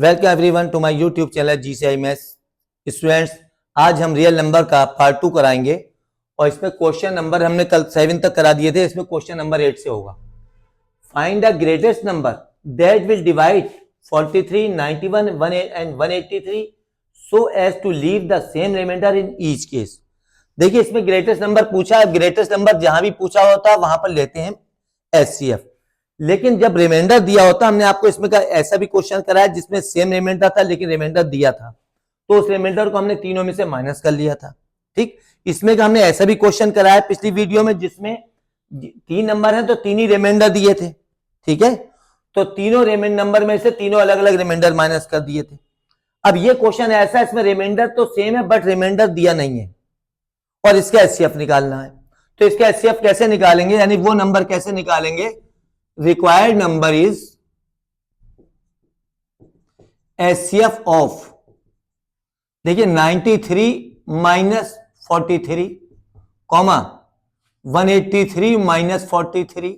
Welcome everyone to my YouTube channel GCI maths. Students, आज हम real number का part 2 कराएंगे और इसमें क्वेश्चन नंबर हमने कल 7 तक करा दिए थे। इसमें क्वेश्चन नंबर 8 से होगा। Find the greatest number that will divide 43, 91, 1 and 183 so as to leave the same remainder in each case। देखिए, इसमें ग्रेटेस्ट नंबर पूछा है। ग्रेटेस्ट नंबर जहां भी पूछा होता है वहां पर लेते हैं एचसीएफ। लेकिन जब रिमाइंडर दिया होता, हमने आपको इसमें का ऐसा भी क्वेश्चन कराया जिसमें सेम रिमाइंडर था लेकिन रिमाइंडर दिया था, तो उस रिमाइंडर को हमने तीनों में से माइनस कर लिया था। ठीक, इसमें का हमने ऐसा भी क्वेश्चन कराया पिछली वीडियो में जिसमें 3 नंबर है तो 3 ही रिमाइंडर दिए थे। ठीक है, तो तीनों रिमाइंडर नंबर में से तीनों अलग अलग रिमाइंडर माइनस कर दिए थे। अब ये क्वेश्चन ऐसा है, इसमें रिमाइंडर तो सेम है बट रिमाइंडर दिया नहीं है और इसका एचसीएफ निकालना है। तो इसका एचसीएफ कैसे निकालेंगे, यानी वो नंबर कैसे निकालेंगे? required number is HCF of, देखिए 93 minus 43 comma 183 minus 43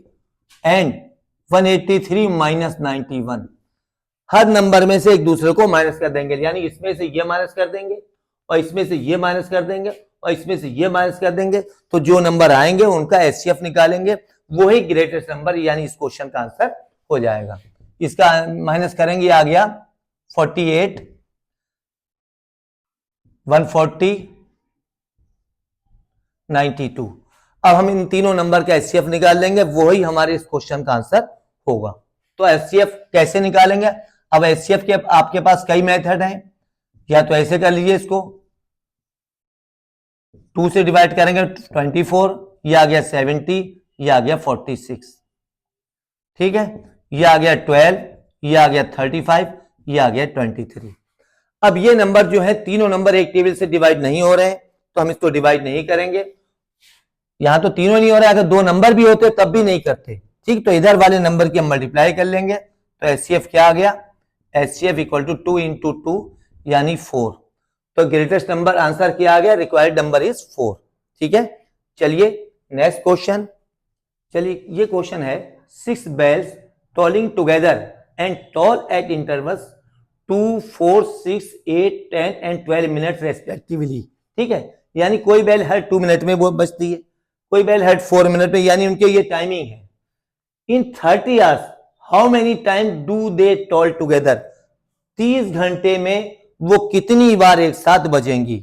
and 183 minus 91। Her number में से एक दूसरे को माइनस कर देंगे, यानी इसमें से ये माइनस कर देंगे और इसमें से ये माइनस कर देंगे और इसमें से ये माइनस कर देंगे, तो जो नंबर आएंगे उनका एचसीएफ निकालेंगे, वो ही ग्रेटेस्ट नंबर यानी इस क्वेश्चन का आंसर हो जाएगा। इसका माइनस करेंगे, आ गया 48, 140, 92। अब हम इन तीनों नंबर का एचसीएफ निकाल लेंगे, वो ही हमारे इस क्वेश्चन का आंसर होगा। तो एचसीएफ कैसे निकालेंगे? अब एचसीएफ के आपके पास कई मेथड हैं, या तो ऐसे कर लीजिए, इसको 2 से डिवाइड करेंगे 24, ये आ गया 70, ये आ गया 46। ठीक है, ये आ गया 12, ये आ गया 35, ये आ गया 23। अब ये नंबर जो है, तीनों नंबर एक टेबल से डिवाइड नहीं हो रहे हैं तो हम इसको डिवाइड नहीं करेंगे। यहां तो तीनों नहीं हो रहे, अगर 2 नंबर भी होते तब भी नहीं करते। ठीक, तो इधर वाले नंबर की हम मल्टीप्लाई कर लेंगे, तो एचसीएफ क्या आ गया? एचसीएफ इक्वल टू 2 इंटू 2 यानी 4। तो ग्रेटेस्ट नंबर आंसर क्या आ गया? Required number is 4। ठीक है, चलिए नेक्स्ट क्वेश्चन। चलिए, ये क्वेश्चन है 6 bells tolling together and toll at intervals 2, 4, 6, 8, 10 एंड 12 मिनट रेस्पेक्टिवली। ठीक है, यानी कोई बेल हर 2 मिनट में वो बजती है, कोई बेल हर 4 मिनट में, यानी उनके ये टाइमिंग है। In 30 hours how many time do they toll together? 30 घंटे में वो कितनी बार एक साथ बजेंगी?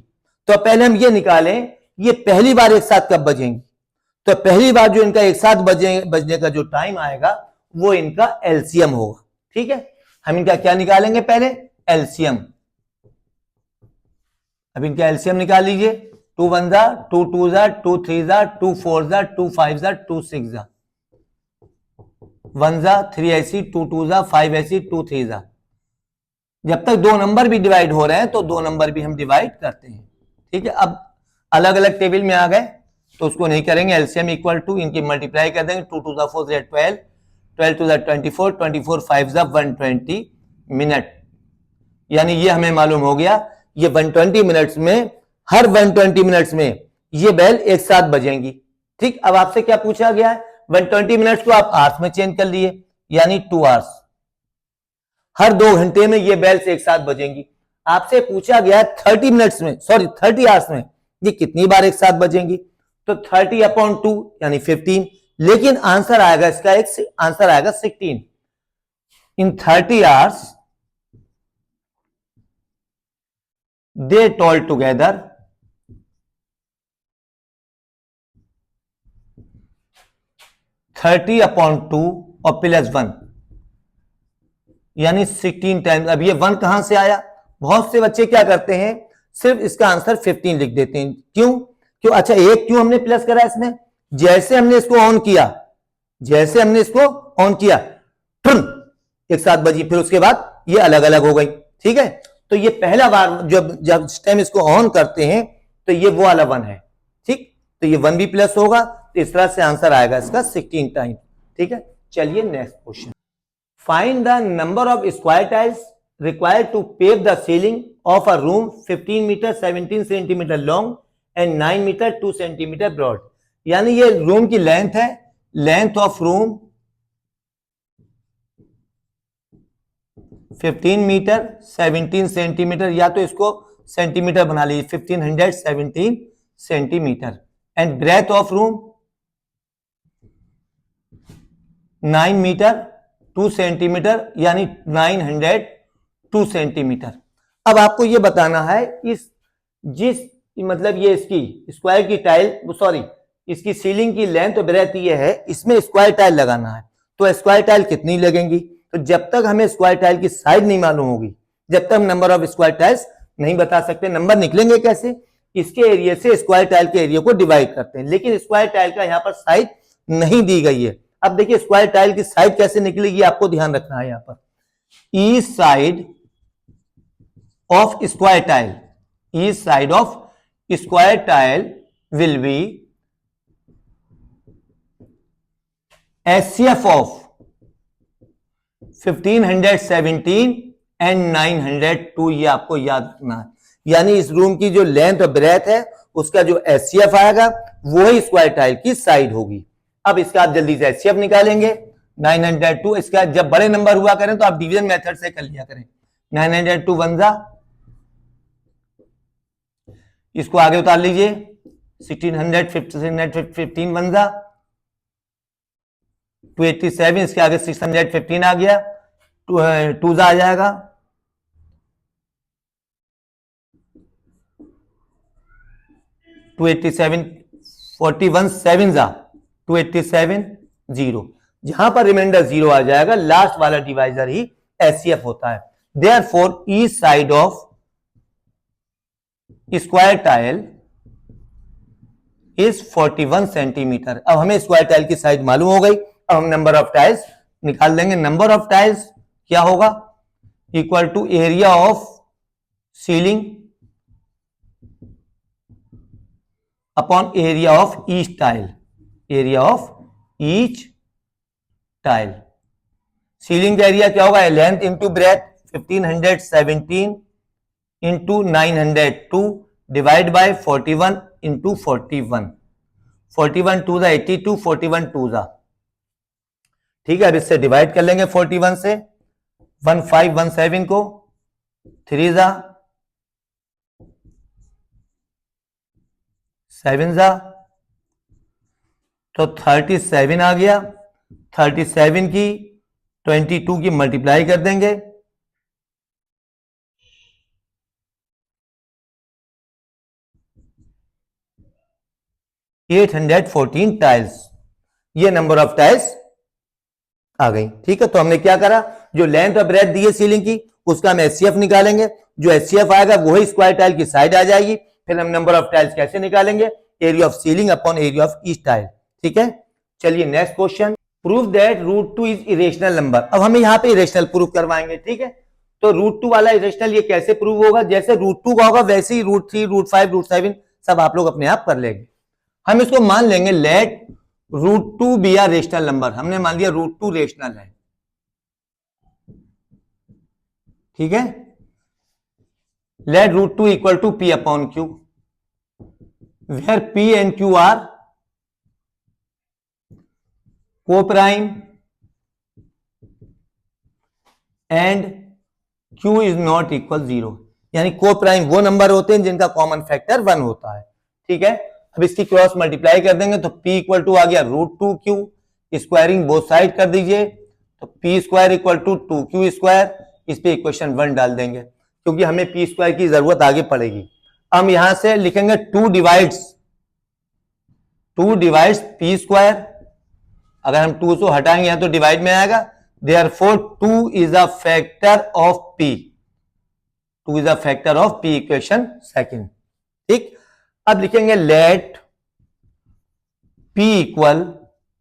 तो पहले हम ये निकालें, ये पहली बार एक साथ कब बजेंगी। तो पहली बार जो इनका एक साथ बजने का जो टाइम आएगा वो इनका एलसीएम होगा। ठीक है, हम इनका क्या निकालेंगे? पहले एलसीएम। अब इनका एलसीएम निकाल लीजिए। 2 1 जा, 2 2 जा, 2 3 जा, 2 4 जा, 2 5 जा, 2 6 जा, 1 जा, 3 ऐसी, 2 2 जा, 5 ऐसी, 2 3 जा। जब तक 2 नंबर भी डिवाइड हो रहे हैं तो 2 नंबर भी हम डिवाइड करते हैं। ठीक है, अब अलग अलग टेबल में आ गए तो उसको नहीं करेंगे। एलसीएम इक्वल टू इनकी मल्टीप्लाई कर देंगे। 2 2 जा 4 जा 12, 12 2 जा 24, 24 5 जा 120 मिनट, यानी ये हमें मालूम हो गया ये 120 मिनट्स में, हर 120 मिनट्स में ये बेल एक साथ बजेंगी। ठीक, अब आपसे क्या पूछा गया है? 120 मिनट्स को आप आवर्स में चेंज कर लिए, यानी 2 आवर्स। हर 2 घंटे में ये बेल्स एक साथ बजेंगी। आपसे पूछा गया 30 मिनट्स में, सॉरी 30 आवर्स में ये कितनी बार एक साथ बजेंगी? तो 30/2 यानी 15, लेकिन आंसर आएगा इसका, एक आंसर आएगा 16। इन 30 आवर्स दे टॉल टुगेदर 30/2 और +1 यानी 16 टाइम्स। अब ये 1 कहां से आया? बहुत से बच्चे क्या करते हैं, सिर्फ इसका आंसर 15 लिख देते हैं। क्यों? अच्छा, एक क्यों हमने प्लस करा इसमें? जैसे हमने इसको ऑन किया, जैसे हमने इसको ऑन किया, एक साथ बजी, फिर उसके बाद ये अलग अलग हो गई। ठीक है, तो ये पहला बार जब टाइम इसको ऑन करते हैं तो ये वो वाला 1 है। ठीक, तो ये 1 भी प्लस होगा, तो इस तरह से आंसर आएगा इसका 16 टाइम। ठीक है, चलिए next question. Find the number of square tiles required to pave the ceiling of a room 15 metre 17 centimetre long and 9 metre 2 centimetre broad. यानी ये रूम की लेंथ है, length of room 15 metre 17 centimetre, या तो इसको सेंटीमीटर बना लीजिए, 1517 centimetre. And breadth of room 9 metre 2 centimetre, यानी 902 सेंटीमीटर। अब आपको यह बताना है इस जिस मतलब ये इसकी स्क्वायर की टाइल, सॉरी इसकी सीलिंग की लेंथ और ब्रेथ ये है, इसमें स्क्वायर टाइल लगाना है। तो स्क्वायर टाइल कितनी लगेंगी? तो जब तक हमें स्क्वायर टाइल की साइड नहीं मालूम होगी, जब तक हम नंबर ऑफ स्क्वायर टाइल्स नहीं बता सकते। नंबर निकलेंगे कैसे? इसके एरिया से स्क्वायर टाइल के एरिया को डिवाइड करते हैं, लेकिन स्क्वायर टाइल का यहां पर साइड नहीं दी गई है। अब देखिए स्क्वायर टाइल की साइड कैसे निकलेगी, आपको ध्यान रखना है। यहां पर east side of square tile, east side of square tile will be HCF of 1517 and 902, ये आपको याद रखना है। यानी इस रूम की जो लेंथ और ब्रेथ है उसका जो एचसीएफ आएगा वो ही स्क्वायर टाइल की साइड होगी। अब इसका आप जल्दी से एचसीएफ निकालेंगे 902। इसका जब बड़े नंबर हुआ करें तो आप डिवीजन मेथड से कर लिया करें। 902 वन जा, इसको आगे उतार लीजिए, 1615 वन जा 287, इसके आगे 615 आ गया, टू जा आ जाएगा 287, 41 7 जा 287 0। जहां पर रिमाइंडर 0 आ जाएगा, लास्ट वाला डिवाइजर ही एचसीएफ होता है। Therefore east side of square tile is 41 centimetre. अब हमें स्क्वायर टाइल की साइज मालूम हो गई। अब हम नंबर ऑफ टाइल्स निकाल लेंगे। नंबर ऑफ टाइल्स क्या होगा? Equal to area of ceiling upon area of each tile, area of each tile. Ceiling का एरिया क्या होगा? Length into breadth 1517 into 902 divide by 41 into 41, 41 two जा 82, 41 टू जा, ठीक है। अब इससे डिवाइड कर लेंगे 41 से, 1517 को 3 जा 7 जा, तो 37 आ गया। 37 की 22 की मल्टीप्लाई कर देंगे, 814 टाइल्स। ये नंबर ऑफ टाइल्स आ गई, ठीक है। तो हमने क्या करा, जो लेंथ और ब्रेथ दी है सीलिंग की उसका हम एचसीएफ निकालेंगे। जो एचसीएफ आएगा वही स्क्वायर टाइल की साइड आ जाएगी। फिर हम नंबर ऑफ टाइल्स कैसे निकालेंगे? Area of ceiling upon area of each tile, ठीक है। चलिए next question, prove that √2 is irrational number. अब हमें यहां पे इरेशनल प्रूव करवाएंगे, ठीक है। तो √2 वाला इरेशनल ये कैसे प्रूव होगा? जैसे √2 का होगा वैसे ही √3, √5, √7 सब आप लोग अपने आप कर लेंगे। हम इसको मान लेंगे let √2 be are rational number. हमने मान लिया √2 रेशनल है, ठीक है। Let √2 equal to P upon Q, where P and Q are coprime and Q is not equal 0। यानी को-प्राइम वो नंबर होते हैं जिनका कॉमन फैक्टर 1 होता है, ठीक है। अब इसकी क्रॉस मल्टीप्लाई कर देंगे तो P इक्वल टू आ गया √2Q, स्क्वायरिंग बोथ साइड कर दीजिए तो P square equal to 2Q square. इस पे इक्वेशन 1 डाल देंगे क्योंकि हमें P स्क्वायर की जरूरत आगे पड़ेगी। हम यहां से लिखेंगे 2 डिवाइड्स P स्क्वायर। अगर हम 2 से हटाएंगे तो डिवाइड में आएगा। Therefore 2 is a factor of P, 2 is a factor of P, equation second, ठीक। अब लिखेंगे let P equal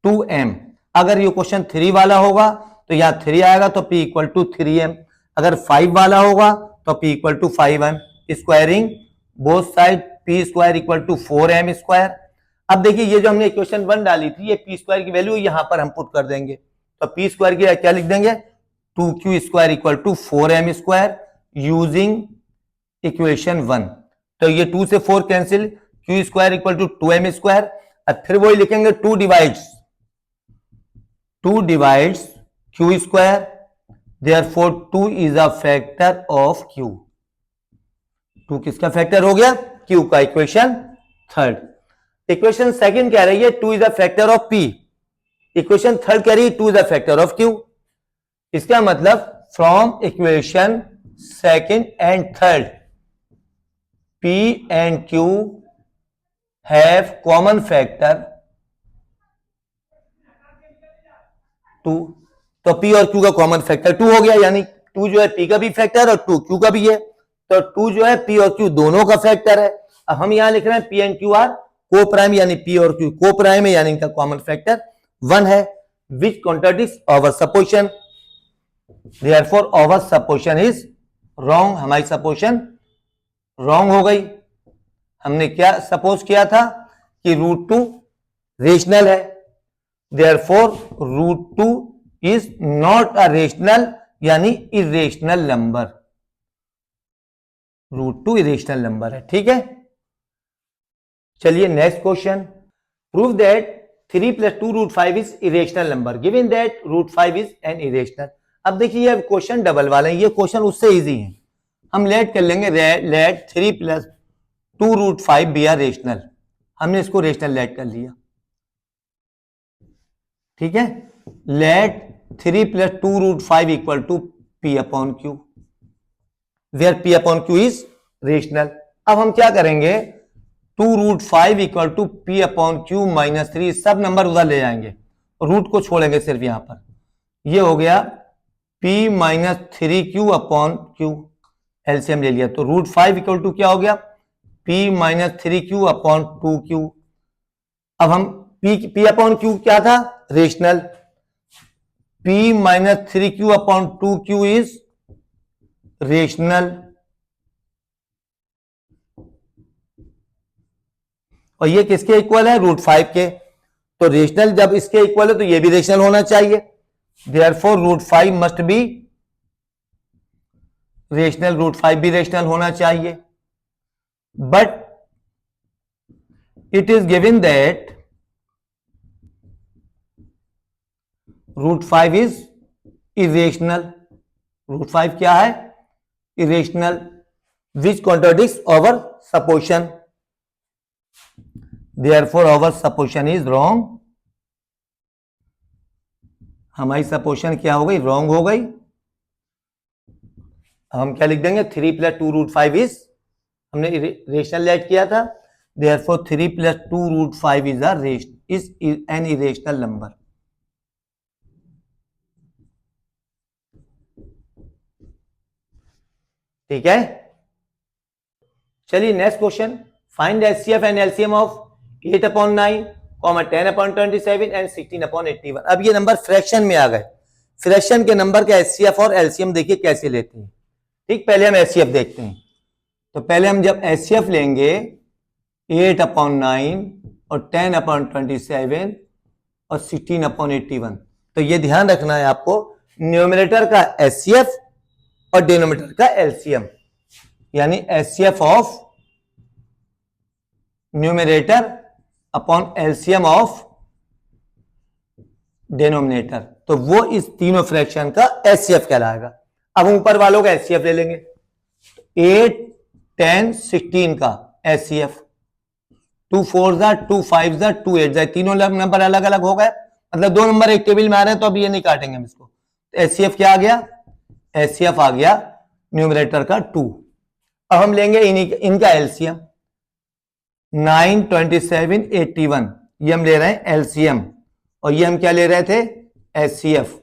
to M। अगर ये क्वेश्चन 3 वाला होगा तो यहां 3 आएगा तो P इक्वल टू 3M। अगर 5 वाला होगा तो P equal to 5M। Squaring both side P square equal to 4M square. अब देखिए ये जो हमने इक्वेशन 1 डाली थी, ये P स्क्वायर की वैल्यू यहां पर हम पुट कर देंगे। तो P स्क्वायर की क्या लिख देंगे? 2Q square equal to 4M square using equation 1। तो ये 2 से 4 cancel, Q square equal to 2M square. अब फिर वही लिखेंगे 2 divides Q square therefore 2 is a factor of Q। 2 किसका फैक्टर हो गया? Q का। Equation third. इक्वेशन सेकंड कह रही है 2 is a factor of P। Equation third कह रही है 2 is a factor of Q। इसका मतलब from equation second and third P and Q have common factor 2। तो P और Q का कॉमन फैक्टर 2 हो गया, यानी 2 जो है P का भी फैक्टर और 2 Q का भी है। तो 2 जो है P और Q दोनों का फैक्टर है। अब हम यहां लिख रहे हैं P and Q are coprime, यानी P और Q को प्राइम है, यानी इनका कॉमन फैक्टर 1 है, which contradicts our supposition. Therefore our supposition is wrong. हमारी सपोजिशन रॉन्ग हो गई। हमने क्या सपोज किया था कि √2 रेशनल है, therefore √2 is not a rational, यानी इरेशनल नंबर। √2 इरेशनल नंबर है। ठीक है, चलिए next question. Prove that 3 + 2 √5 is irrational number given that √5 is an irrational. अब देखिए ये क्वेश्चन डबल वाले हैं, ये क्वेश्चन उससे इजी है। हम लेट कर लेंगे, लेट 3 + 2 √5 बी आर रेशनल। हमने इसको रेशनल लेट कर लिया। ठीक है, let 3 + 2 √5 equal to P/Q, where P/Q is rational. अब हम क्या करेंगे, 2 √5 इक्वल टू P/Q -3 सब नंबर उधर ले जाएंगे, रूट को छोड़ेंगे सिर्फ यहां पर। ये हो गया P -3Q/Q, एलसीएम ले लिया तो √5 इक्वल टू क्या हो गया, P -3Q/2Q। अब हम P/Q क्या था, rational. P -3Q/2Q is rational. और ये किसके इक्वल है, √5 के। तो रेशनल जब इसके इक्वल है तो ये भी रेशनल होना चाहिए, देयरफॉर √5 मस्ट बी रेशनल, √5 भी रेशनल होना चाहिए। But it is given that √5 is irrational. √5 क्या है, irrational, which contradicts our supposition, therefore our supposition is wrong. हमारी सपोजिशन क्या हो गई, रॉन्ग हो गई। हम क्या लिख देंगे, 3 + 2 √5 इज, हमने रेशनल लेट किया था, therefore 3 + 2 √5 is an irrational number. ठीक है, चलिए next question. Find HCF and LCM of 8/9, 10/27 and 16/81। अब ये नंबर फ्रैक्शन में आ गए। फ्रैक्शन के नंबर का एचसीएफ और एलसीएम देखिए कैसे लेते हैं। ठीक, पहले हम एचसीएफ देखते हैं। तो पहले हम जब एचसीएफ लेंगे 8/9 और 10/27 और 16/81, तो ये ध्यान रखना है आपको, न्यूमरेटर का एचसीएफ और डिनोमिनेटर का एलसीएम, यानी HCF of numerator upon LCM of denominator, तो वो इस तीनों फ्रैक्शन का एचसीएफ कहलाएगा। अब ऊपर वालों का एचसीएफ ले लेंगे, 8, 10, 16 का एचसीएफ, 2 4 2 5 2 8, तीनों नंबर अलग अलग हो गए, मतलब दो नंबर एक टेबल में आ रहे हैं, तो अब ये नहीं काटेंगे हम इसको। एचसीएफ क्या आ गया, एचसीएफ आ गया न्यूमरेटर का 2। अब हम लेंगे इनका एलसीएम, 9, 27, 81, ये हम ले रहे हैं एलसीएम, और ये हम क्या ले रहे थे, एचसीएफ।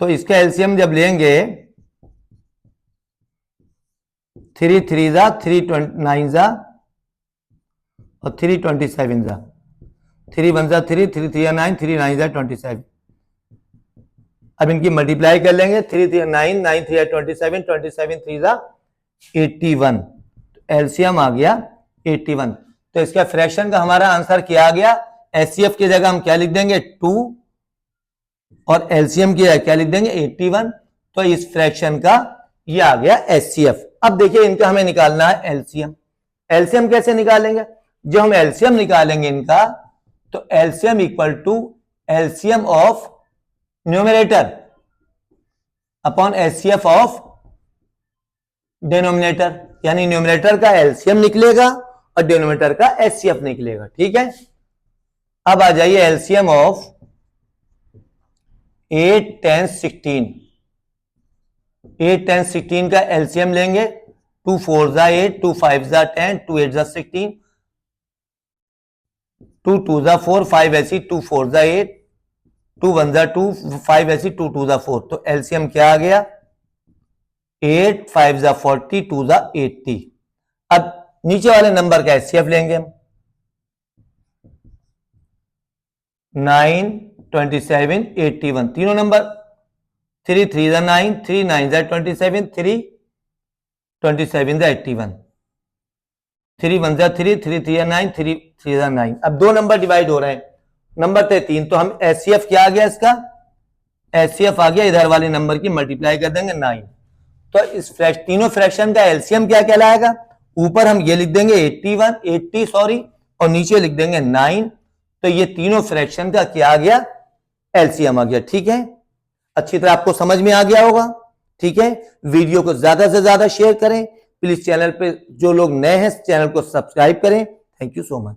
तो इसका एलसीएम जब लेंगे, 3 3 3 9 और 3 27 3 1 3 3 3 9 3 9 27। अब इनकी मल्टीप्लाई कर लेंगे, 3 3 9 9 3 27 27 3 81, एलसीएम आ गया 81। तो इसका फ्रैक्शन का हमारा आंसर क्या आ गया, एचसीएफ की जगह हम क्या लिख देंगे, 2, और एलसीएम की जगह क्या लिख देंगे, 81। तो इस फ्रैक्शन का ये आ गया एचसीएफ। अब देखिए इनका हमें निकालना है एलसीएम। एलसीएम कैसे निकालेंगे, जब हम एलसीएम निकालेंगे इनका, तो LCM equal to LCM of numerator upon HCF of denominator, यानी न्यूमरेटर का एलसीएम निकलेगा और डिनोमिनेटर का एचसीएफ निकलेगा। ठीक है, अब आ जाइए एलसीएम ऑफ 8, 10, 16। 8, 10, 16 का एलसीएम लेंगे। 2 4 जा 8, 2 5 जा 10, 2 8 जा 16, 2 2 जा 4, 5 ऐसी, 2 4 जा 8, 2 1 जा 2, 5 ऐसी, 2 2 जा 4। तो एलसीएम क्या आ गया? 8, 5 जा 40, 2 जा 80। अब नीचे वाले नंबर का एचसीएफ लेंगे हम। 9, 27, 81, तीनों नंबर। 3 3 जा 9, 3 9 जा 27, 3 27 जा 81, 3 1 जा 3, 3 3 जा 9, 3 3 जा 9। अब दो नंबर डिवाइड हो रहे हैं, नंबर थे 3, तो हम एचसीएफ क्या आ गया इसका? एचसीएफ आ गया इधर वाले नंबर की मल्टीप्लाई कर देंगे 9। तो इस तीनों फ्रैक्शन का एलसीएम क्या कहलाएगा? ऊपर हम ये लिख देंगे 80 सॉरी, और नीचे लिख देंगे 9। तो ये तीनों फ्रैक्शन का क्या आ गया? एलसीएम आ गया। ठीक है, अच्छी तरह आपको समझ में आ गया होगा। ठीक है, वीडियो को ज्यादा से ज्यादा शेयर करें। प्लीज चैनल पे जो लोग नए हैं चैनल को सब्सक्राइब करें। Thank you so much.